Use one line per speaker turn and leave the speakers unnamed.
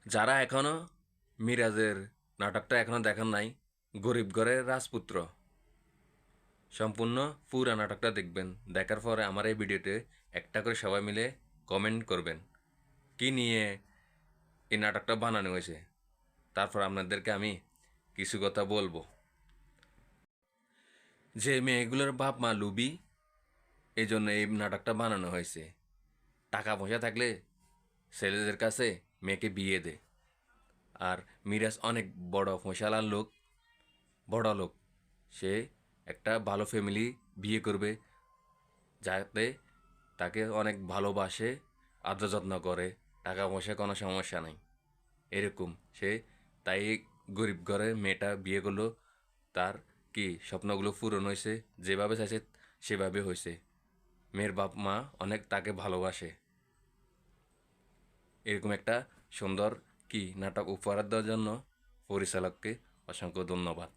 যারা এখনও মিরাজের নাটকটা এখনও দেখেন নাই, গরিব ঘরের রাজপুত্র সম্পূর্ণ পুরা নাটকটা দেখবেন। দেখার পরে আমার এই ভিডিওতে একটা করে সবাই মিলে কমেন্ট করবেন কি নিয়ে এই নাটকটা বানানো হয়েছে। তারপর আপনাদেরকে আমি কিছু কথা বলবো। যে মেয়েগুলোর বাপ মা লুবি, এই জন্য এই নাটকটা বানানো হয়েছে। টাকা পয়সা থাকলে ছেলেদের কাছে মেয়েকে বিয়ে দে। আর মিরাজ অনেক বড় পয়সালার লোক, বড় লোক। সে একটা ভালো ফ্যামিলি বিয়ে করবে, যাতে তাকে অনেক ভালোবাসে, আদর যত্ন করে, টাকা পয়সা কোনো সমস্যা নাই এরকম সে। তাই গরিব ঘরের মেয়েটা বিয়ে করলো। তার কি স্বপ্নগুলো পূরণ হয়েছে, যেভাবে চাইছে সেভাবে হয়েছে। মেয়ের বাপ মা অনেক তাকে ভালোবাসে। এরকম একটা সুন্দর কি নাটক উপহার দেওয়ার জন্য পরিচালককে অসংখ্য ধন্যবাদ।